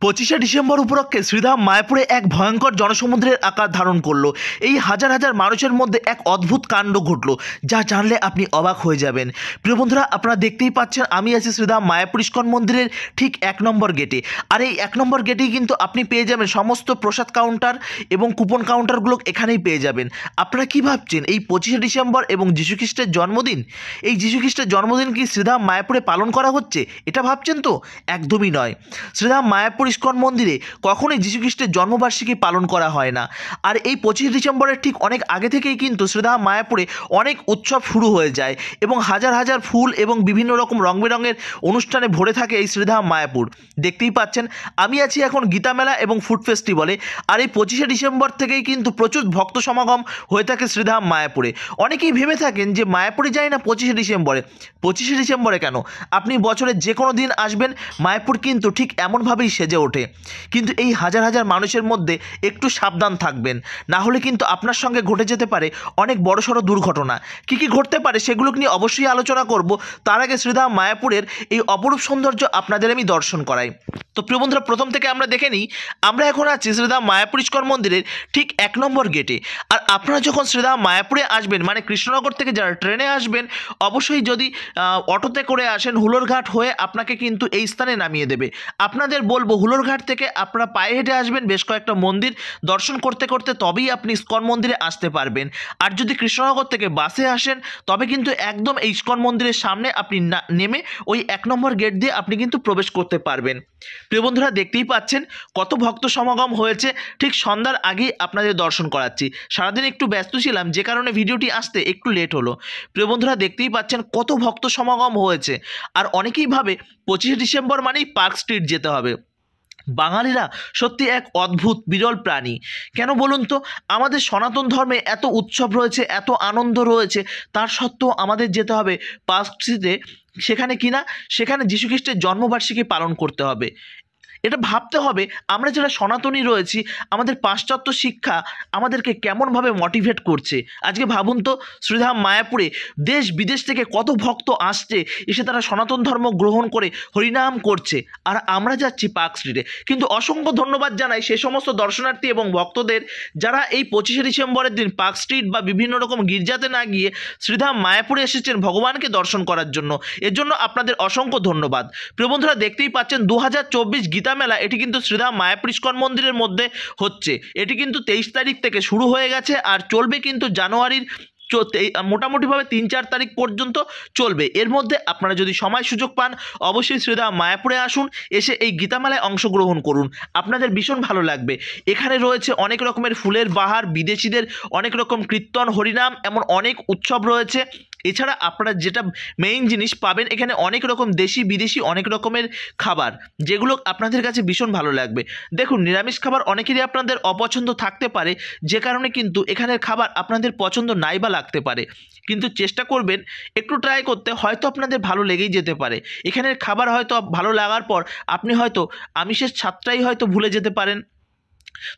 25শে December উপলক্ষে শ্রীধাম মায়াপুরে এক ভয়ঙ্কর জনসমুদ্রের আকার ধারণ করলো। এই হাজার হাজার মানুষের মধ্যে এক অদ্ভুত কাণ্ড ঘটলো, যা জানলে আপনি অবাক হয়ে যাবেন। প্রিয় বন্ধুরা, আপনারা দেখতেই পাচ্ছেন আমি আছি শ্রীধাম মায়াপুর ইস্কন মন্দিরের ঠিক 1 নম্বর গেটে। আর এই 1 নম্বর গেটেই কিন্তু আপনি পেয়ে যাবেন সমস্ত প্রসাদ কাউন্টার এবং কুপন কাউন্টারগুলো এখানেই পেয়ে যাবেন। আপনারা কি ভাবছেন এই 25শে ডিসেম্বর এবং যীশুখ্রিস্টের জন্মদিন, এই যীশুখ্রিস্টের জন্মদিন কি শ্রীধাম মায়াপুরে পালন করা হচ্ছে, এটা ভাবছেন তো? একদমই নয়। শ্রীধাম মায়াপুর ইস্কন মন্দিরে কখনোই যীশুখ্রিস্টের জন্মবার্ষিকী পালন করা হয় না। আর এই 25শে ডিসেম্বরের ঠিক অনেক আগে থেকেই কিন্তু শ্রীধাম মায়াপুরে অনেক উৎসব শুরু হয়ে যায় এবং হাজার হাজার ফুল এবং বিভিন্ন রকম রং বেরঙের অনুষ্ঠানে ভরে থাকে এই শ্রীধাম মায়াপুর। দেখতেই পাচ্ছেন আমি আছি এখন গীতা মেলা এবং ফুড ফেস্টিভ্যালে। আর এই 25শে ডিসেম্বর থেকেই কিন্তু প্রচুর ভক্ত সমাগম হয়ে থাকে শ্রীধাম মায়াপুরে। অনেকেই ভেবে থাকেন যে মায়াপুরে যাই না 25শে ডিসেম্বরে। 25শে ডিসেম্বরে কেন, আপনি বছরের যে কোনো দিন আসবেন, মায়াপুর কিন্তু ঠিক এমনভাবেই সেজে ওঠে। কিন্তু এই হাজার হাজার মানুষের মধ্যে একটু সাবধান থাকবেন, না হলে কিন্তু আপনার সঙ্গে ঘটে যেতে পারে অনেক বড়সড় দুর্ঘটনা। কি কি ঘটতে পারে সেগুলো নিয়ে অবশ্যই আলোচনা করব। তার আগে শ্রীধাম মায়াপুরের এই অপরূপ সৌন্দর্য আপনাদের আমি দর্শন করাই। তো প্রিয় বন্ধুরা, প্রথম থেকে আমরা দেখে নিই। আমরা এখন আছি শ্রীধাম মায়াপুর ইস্কন মন্দিরের ঠিক 1 নম্বর গেটে। আর আপনারা যখন শ্রীধাম মায়াপুরে আসবেন, মানে কৃষ্ণনগর থেকে যারা ট্রেনে আসবেন, অবশ্যই যদি অটোতে করে আসেন হুলোরঘাট হয়ে আপনাকে কিন্তু এই স্থানে নামিয়ে দেবে। আপনাদের বলবো হুলোরঘাট থেকে আপনারা পায়ে হেঁটে আসবেন বেশ কয়েকটা মন্দির দর্শন করতে করতে, তবেই আপনি ইস্কন মন্দিরে আসতে পারবেন। আর যদি কৃষ্ণনগর থেকে বাসে আসেন তবে কিন্তু একদম এই ইস্কন মন্দিরের সামনে আপনি নেমে ওই 1 নম্বর গেট দিয়ে আপনি কিন্তু প্রবেশ করতে পারবেন। প্রিয় বন্ধুরা, দেখতেই পাচ্ছেন কত ভক্ত সমাগম হয়েছে। ঠিক সন্ধ্যার আগেই আপনাদের দর্শন করাচ্ছি। সারাদিন একটু ব্যস্ত ছিলাম, যে কারণে ভিডিওটি আসতে একটু লেট হলো। প্রিয় বন্ধুরা, দেখতেই পাচ্ছেন কত ভক্ত সমাগম হয়েছে। আর অনেকেই ভাবে 25শে ডিসেম্বর মানেই পার্ক স্ট্রিট যেতে হবে। বাঙালিরা সত্যি এক অদ্ভুত বিরল প্রাণী। কেন বলুন তো? আমাদের সনাতন ধর্মে এত উৎসব রয়েছে, এত আনন্দ রয়েছে, তার সত্ত্বেও আমাদের যেতে হবে পার্ক স্ট্রিটে। সেখানে কিনা, সেখানে যীশুখ্রিস্টের জন্মবার্ষিকী পালন করতে হবে। এটা ভাবতে হবে আমরা যারা সনাতনী রয়েছি, আমাদের পাশ্চাত্য শিক্ষা আমাদেরকে কেমনভাবে মোটিভেট করছে। আজকে ভাবুন তো, শ্রীধাম মায়াপুরে দেশ বিদেশ থেকে কত ভক্ত আসছে, এসে তারা সনাতন ধর্ম গ্রহণ করে হরিনাম করছে, আর আমরা যাচ্ছি পার্ক স্ট্রিটে। কিন্তু অসংখ্য ধন্যবাদ জানাই সে সমস্ত দর্শনার্থী এবং ভক্তদের যারা এই 25শে ডিসেম্বরের দিন পার্ক স্ট্রিট বা বিভিন্ন রকম গির্জাতে না গিয়ে শ্রীধাম মায়াপুরে এসেছেন ভগবানকে দর্শন করার জন্য। এর জন্য আপনাদের অসংখ্য ধন্যবাদ। প্রিয় বন্ধুরা, দেখতেই পাচ্ছেন 2024 গীতা মেলা, এটি কিন্তু শ্রীধাম মায়াপুর ইস্কন মন্দিরের মধ্যে হচ্ছে। এটি কিন্তু 23 তারিখ থেকে শুরু হয়ে গেছে আর চলবে কিন্তু জানুয়ারির মোটামুটিভাবে 3-4 তারিখ পর্যন্ত চলবে। এর মধ্যে আপনারা যদি সময় সুযোগ পান, অবশ্যই শ্রীধাম মায়াপুরে আসুন, এসে এই গীতামেলায় অংশগ্রহণ করুন। আপনাদের ভীষণ ভালো লাগবে। এখানে রয়েছে অনেক রকমের ফুলের বাহার, বিদেশিদের অনেক রকম কীর্তন, হরিনাম, এমন অনেক উৎসব রয়েছে। এছাড়া আপনারা যেটা মেইন জিনিস পাবেন, এখানে অনেক রকম দেশি বিদেশি অনেক রকমের খাবার, যেগুলো আপনাদের কাছে ভীষণ ভালো লাগবে। দেখুন, নিরামিষ খাবার অনেকেরই আপনাদের অপছন্দ থাকতে পারে, যে কারণে কিন্তু এখানের খাবার আপনাদের পছন্দ নাই বা লাগতে পারে। কিন্তু চেষ্টা করবেন একটু ট্রাই করতে, হয়তো আপনাদের ভালো লেগেই যেতে পারে। এখানের খাবার হয়তো ভালো লাগার পর আপনি হয়তো আমিষের স্বাদটাই হয়তো ভুলে যেতে পারেন।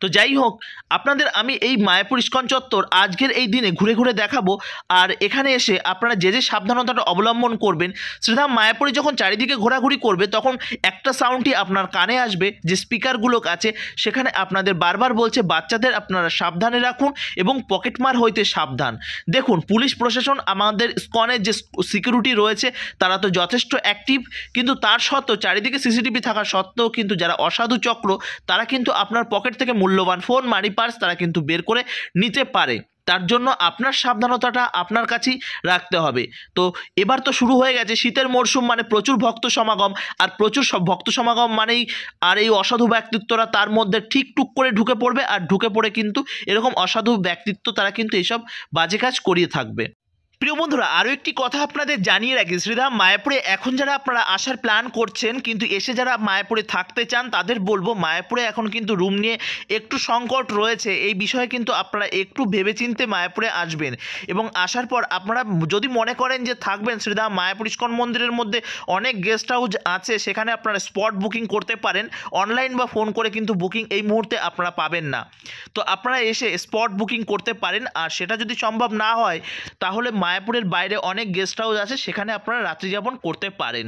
তো যাই হোক, আপনাদের আমি এই মায়াপুর ইস্কন চত্বর আজকের এই দিনে ঘুরে ঘুরে দেখাবো। আর এখানে এসে আপনারা যে যে সাবধানতাটা অবলম্বন করবেন, শ্রীধাম মায়াপুরে যখন চারিদিকে ঘোরাঘুরি করবে তখন একটা সাউন্ডই আপনার কানে আসবে, যে স্পিকারগুলো আছে সেখানে আপনাদের বারবার বলছে বাচ্চাদের আপনারা সাবধানে রাখুন এবং পকেটমার হইতে সাবধান। দেখুন, পুলিশ প্রশাসন, আমাদের ইস্কনের যে সিকিউরিটি রয়েছে তারা তো যথেষ্ট অ্যাক্টিভ, কিন্তু তার সত্ত্বেও চারিদিকে সিসিটিভি থাকা সত্ত্বেও কিন্তু যারা অসাধু চক্র, তারা কিন্তু আপনার পকেট থেকে মূল্যবান ফোন, মানি পার্স তারা কিন্তু বের করে নিতে পারে। তার জন্য আপনার সাবধানতাটা আপনার কাছেই রাখতে হবে। তো এবার তো শুরু হয়ে গেছে শীতের মরশুম, মানে প্রচুর ভক্ত সমাগম। আর প্রচুর সব ভক্ত সমাগম মানেই আর এই অসাধু ব্যক্তিত্বরা তার মধ্যে ঠিক টুক করে ঢুকে পড়বে, আর ঢুকে পড়ে কিন্তু এরকম অসাধু ব্যক্তিত্ব তারা কিন্তু এইসব বাজে কাজ করিয়ে থাকবে। প্রিয় বন্ধুরা, আরও একটি কথা আপনাদের জানিয়ে রাখি, শ্রীধাম মায়াপুরে এখন যারা আপনারা আসার প্ল্যান করছেন কিন্তু এসে যারা মায়াপুরে থাকতে চান, তাদের বলবো মায়াপুরে এখন কিন্তু রুম নিয়ে একটু সংকট রয়েছে। এই বিষয়ে কিন্তু আপনারা একটু ভেবেচিন্তে মায়াপুরে আসবেন, এবং আসার পর আপনারা যদি মনে করেন যে থাকবেন, শ্রীধাম মায়াপুর ইস্কন মন্দিরের মধ্যে অনেক গেস্ট হাউস আছে, সেখানে আপনারা স্পট বুকিং করতে পারেন। অনলাইন বা ফোন করে কিন্তু বুকিং এই মুহূর্তে আপনারা পাবেন না। তো আপনারা এসে স্পট বুকিং করতে পারেন। আর সেটা যদি সম্ভব না হয়, তাহলে মায়াপুরের বাইরে অনেক গেস্ট হাউস আছে, সেখানে আপনারা রাত্রি যাপন করতে পারেন।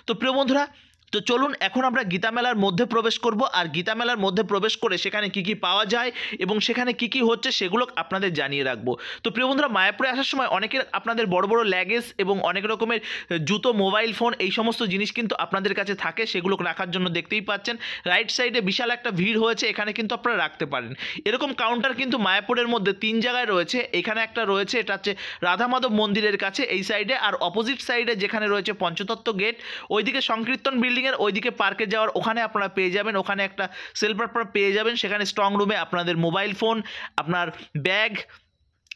তো প্রিয় বন্ধুরা, তো চলুন এখন আমরা গীতা মেলার মধ্যে প্রবেশ করব, আর গীতা মেলার মধ্যে প্রবেশ করে সেখানে কি কি পাওয়া যায় এবং সেখানে কি কি হচ্ছে সেগুলো আপনাদের জানিয়ে রাখবো। তো প্রিয় বন্ধুরা, মায়াপুরে আসার সময় অনেকের আপনাদের বড় বড় ল্যাগেজ এবং অনেক রকমের জুতো, মোবাইল ফোন, এই সমস্ত জিনিস কিন্তু আপনাদের কাছে থাকে, সেগুলো রাখার জন্য দেখতেই পাচ্ছেন রাইট সাইডে বিশাল একটা ভিড় হয়েছে, এখানে কিন্তু আপনারা রাখতে পারেন। এরকম কাউন্টার কিন্তু মায়াপুরের মধ্যে 3 জায়গায় রয়েছে। এখানে একটা রয়েছে, এটা হচ্ছে রাধা মাধব মন্দিরের কাছে এই সাইডে, আর অপোজিট সাইডে যেখানে রয়েছে পঞ্চতত্ত্ব গেট, ওইদিকে সংকীর্তন বিল্ডিংয়ের ওইদিকে পার্কে যাওয়ার ওখানে আপনারা পেয়ে যাবেন, ওখানে একটা সেলফ আপনারা পেয়ে যাবেন। সেখানে স্ট্রং রুমে আপনাদের মোবাইল ফোন, আপনার ব্যাগ,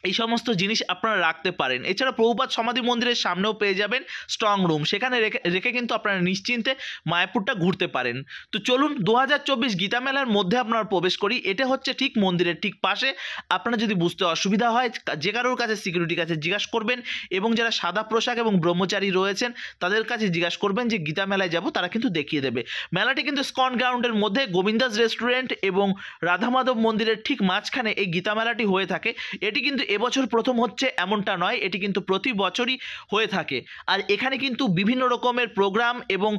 এই সমস্ত জিনিস আপনারা রাখতে পারেন। এছাড়া প্রভুপাদ সমাধি মন্দিরের সামনেও পেয়ে যাবেন স্ট্রং রুম, সেখানে রেখে কিন্তু আপনারা নিশ্চিন্তে মায়াপুরটা ঘুরতে পারেন। তো চলুন 2024 গীতা মেলার মধ্যে আপনারা প্রবেশ করি। এটা হচ্ছে ঠিক মন্দিরের ঠিক পাশে। আপনারা যদি বুঝতে অসুবিধা হয়, যে কারোর কাছে সিকিউরিটির কাছে জিজ্ঞাসা করবেন, এবং যারা সাদা পোশাক এবং ব্রহ্মচারী রয়েছেন তাদের কাছে জিজ্ঞাসা করবেন যে গীতা মেলায় যাব, তারা কিন্তু দেখিয়ে দেবে। মেলাটি কিন্তু স্কন গ্রাউন্ডের মধ্যে গোবিন্দাস রেস্টুরেন্ট এবং রাধা মাধব মন্দিরের ঠিক মাঝখানে এই গীতা মেলাটি হয়ে থাকে। এটি কিন্তু এবছর প্রথম হচ্ছে এমনটা নয়, এটি কিন্তু প্রতি বছরই হয়ে থাকে। আর এখানে কিন্তু বিভিন্ন রকমের প্রোগ্রাম এবং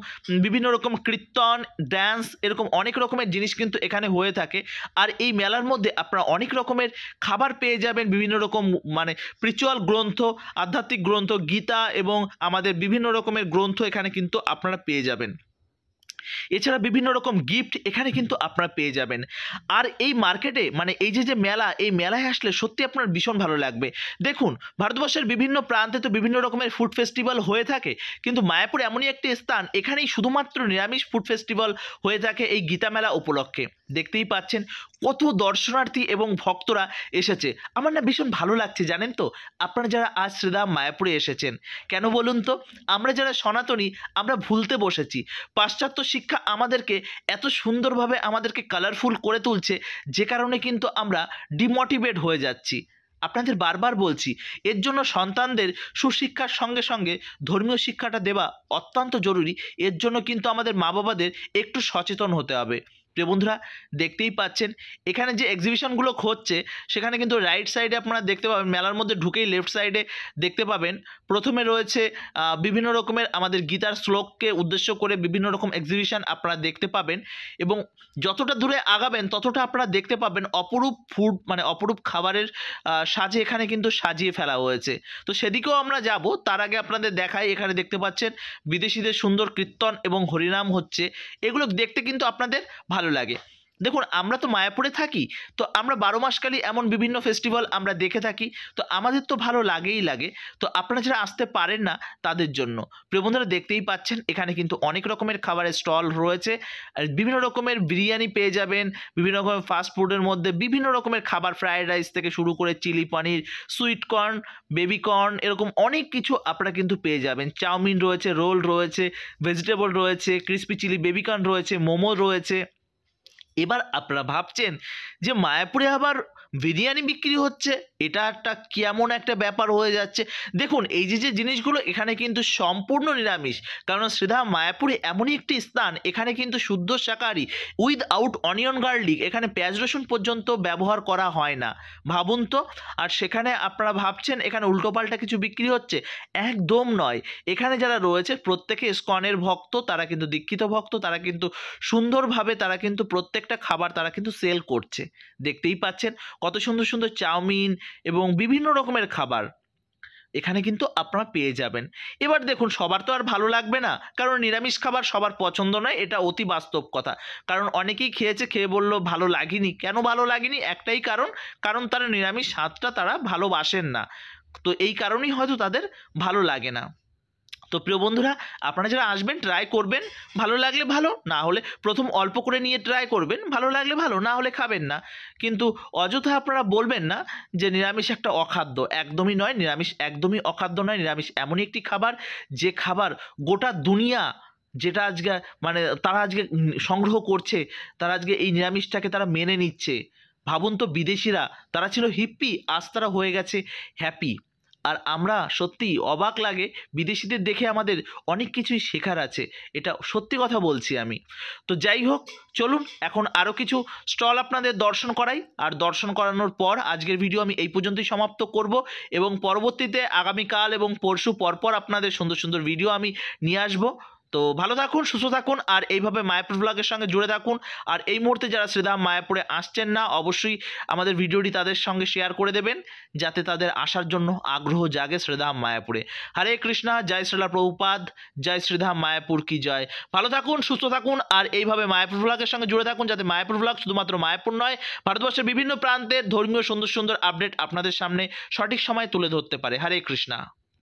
বিভিন্ন রকম কীর্তন, ড্যান্স, এরকম অনেক রকমের জিনিস কিন্তু এখানে হয়ে থাকে। আর এই মেলার মধ্যে আপনারা অনেক রকমের খাবার পেয়ে যাবেন, বিভিন্ন রকম স্পিরিচুয়াল গ্রন্থ, আধ্যাত্মিক গ্রন্থ, গীতা এবং আমাদের বিভিন্ন রকমের গ্রন্থ এখানে কিন্তু আপনারা পেয়ে যাবেন। এছাড়া বিভিন্ন রকম গিফট এখানে কিন্তু আপনারা পেয়ে যাবেন। আর এই মার্কেটে এই যে মেলা, এই মেলায় আসলে সত্যি আপনার ভীষণ ভালো লাগবে। দেখুন, ভারতবর্ষের বিভিন্ন প্রান্তে তো বিভিন্ন রকমের ফুড ফেস্টিভ্যাল হয়ে থাকে, কিন্তু মায়াপুর এমনই একটি স্থান, এখানেই শুধুমাত্র নিরামিষ ফুড ফেস্টিভ্যাল হয়ে থাকে এই গীতা মেলা উপলক্ষে। দেখতেই পাচ্ছেন কত দর্শনার্থী এবং ভক্তরা এসেছে। আমার না ভীষণ ভালো লাগছে, জানেন তো, আপনারা যারা আজ শ্রীধাম মায়াপুরে এসেছেন। কেন বলুন তো? আমরা যারা সনাতনী, আমরা ভুলতে বসেছি। পাশ্চাত্য শিক্ষা আমাদেরকে এত সুন্দরভাবে আমাদেরকে কালারফুল করে তুলছে, যে কারণে কিন্তু আমরা ডিমোটিভেট হয়ে যাচ্ছি। আপনাদের বারবার বলছি, এর জন্য সন্তানদের সুশিক্ষার সঙ্গে সঙ্গে ধর্মীয় শিক্ষাটা দেওয়া অত্যন্ত জরুরি। এর জন্য কিন্তু আমাদের মা বাবাদের একটু সচেতন হতে হবে। প্রিয় বন্ধুরা, দেখতেই পাচ্ছেন এখানে যে এক্সিবিশনগুলো হচ্ছে, সেখানে কিন্তু রাইট সাইডে আপনারা দেখতে পাবেন, মেলার মধ্যে ঢুকেই লেফট সাইডে দেখতে পাবেন, প্রথমে রয়েছে বিভিন্ন রকমের আমাদের গীতার শ্লোককে উদ্দেশ্য করে বিভিন্ন রকম এক্সিবিশন আপনারা দেখতে পাবেন। এবং যতটা দূরে আগাবেন ততটা আপনারা দেখতে পাবেন অপরূপ ফুড, অপরূপ খাবারের সাজে এখানে কিন্তু সাজিয়ে ফেলা হয়েছে। তো সেদিকেও আমরা যাব, তার আগে আপনাদের দেখাই, এখানে দেখতে পাচ্ছেন বিদেশিদের সুন্দর কীর্তন এবং হরিনাম হচ্ছে। এগুলো দেখতে কিন্তু আপনাদের ভালো লাগে। দেখুন, আমরা তো মায়াপুরে থাকি, তো আমরা 12 মাসকালই এমন বিভিন্ন ফেস্টিভ্যাল আমরা দেখে থাকি, তো আমাদের তো ভালো লাগেই লাগে। তো আপনারা যারা আসতে পারেন না তাদের জন্য, প্রিয় বন্ধুরা, দেখতেই পাচ্ছেন এখানে কিন্তু অনেক রকমের খাবারের স্টল রয়েছে। আর বিভিন্ন রকমের বিরিয়ানি পেয়ে যাবেন, বিভিন্ন রকমের ফাস্ট ফুডের মধ্যে বিভিন্ন রকমের খাবার, ফ্রায়েড রাইস থেকে শুরু করে চিলি পনির, সুইট কর্ন, বেবি কর্ন, এরকম অনেক কিছু আপনারা কিন্তু পেয়ে যাবেন। চাউমিন রয়েছে, রোল রয়েছে, ভেজিটেবল রয়েছে, ক্রিসপি চিলি বেবি কর্ন রয়েছে, মোমো রয়েছে। এবার আপনারা ভাবছেন যে মায়াপুরে আবার বিরিয়ানি বিক্রি হচ্ছে, এটা একটা কেমন একটা ব্যাপার হয়ে যাচ্ছে। দেখুন, এই যে জিনিসগুলো এখানে কিন্তু সম্পূর্ণ নিরামিষ, কারণ শ্রীধাম মায়াপুরে এমনই একটি স্থান, এখানে কিন্তু শুদ্ধ শাকাহারি, উইথআউট অনিয়ন গার্লিক, এখানে পেঁয়াজ রসুন পর্যন্ত ব্যবহার করা হয় না, ভাবুন তো। আর সেখানে আপনারা ভাবছেন এখানে উল্টোপাল্টা কিছু বিক্রি হচ্ছে, একদম নয়। এখানে যারা রয়েছে প্রত্যেকে ইসকনের ভক্ত, তারা কিন্তু দীক্ষিত ভক্ত, তারা কিন্তু সুন্দরভাবে তারা কিন্তু প্রত্যেকটা খাবার তারা কিন্তু সেল করছে। দেখতেই পাচ্ছেন কত সুন্দর সুন্দর চাউমিন এবং বিভিন্ন রকমের খাবার এখানে কিন্তু আপনারা পেয়ে যাবেন। এবার দেখুন, সবার তো আর ভালো লাগবে না, কারণ নিরামিষ খাবার সবার পছন্দ নয়, এটা অতি বাস্তব কথা। কারণ অনেকেই খেয়েছে, খেয়ে বললো ভালো লাগেনি। কেন ভালো লাগেনি? একটাই কারণ তারা নিরামিষ স্বাদটা তারা ভালোবাসেন না, তো এই কারণেই হয়তো তাদের ভালো লাগে না। তো প্রিয় বন্ধুরা, আপনারা যারা আসবেন ট্রাই করবেন, ভালো লাগলে ভালো, না হলে প্রথম অল্প করে নিয়ে ট্রাই করবেন, ভালো লাগলে ভালো, না হলে খাবেন না। কিন্তু অযথা আপনারা বলবেন না যে নিরামিষ একটা অখাদ্য, একদমই নয়। নিরামিষ একদমই অখাদ্য নয়। নিরামিষ এমনই একটি খাবার, যে খাবার গোটা দুনিয়া, যেটা আজকে তারা আজকে সংগ্রহ করছে, তারা আজকে এই নিরামিষটাকে তারা মেনে নিচ্ছে। ভাবুন তো, বিদেশিরা তারা ছিল হিপ্পি, আজ তারা হয়ে গেছে হ্যাপি। আর আমরা সত্যিই অবাক লাগে, বিদেশিদের দেখে আমাদের অনেক কিছুই শেখার আছে, এটা সত্যি কথা বলছি আমি। তো যাই হোক, চলুন এখন আরও কিছু স্টল আপনাদের দর্শন করাই। আর দর্শন করানোর পর আজকের ভিডিও আমি এই পর্যন্তই সমাপ্ত করব, এবং পরবর্তীতে আগামীকাল এবং পরশু পরপর আপনাদের সুন্দর সুন্দর ভিডিও আমি নিয়ে আসবো। তো ভালো থাকুন, সুস্থ থাকুন, আর এইভাবে মায়াপুর ব্লগের সঙ্গে জুড়ে থাকুন। আর এই মুহূর্তে যারা শ্রীধাম মায়াপুরে আসছেন না, অবশ্যই আমাদের ভিডিওটি তাদের সঙ্গে শেয়ার করে দেবেন, যাতে তাদের আসার জন্য আগ্রহ জাগে শ্রীধাম মায়াপুরে। হরে কৃষ্ণা, জয় শ্রীলা প্রভুপাদ, জয় শ্রীধাম মায়াপুর কি জয়। ভালো থাকুন, সুস্থ থাকুন, আর এইভাবে মায়াপুর ব্লগের সঙ্গে জুড়ে থাকুন, যাতে মায়াপুর ব্লগ শুধুমাত্র মায়াপুর নয়, ভারতবর্ষের বিভিন্ন প্রান্তের ধর্মীয় সুন্দর সুন্দর আপডেট আপনাদের সামনে সঠিক সময় তুলে ধরতে পারে। হরে কৃষ্ণা।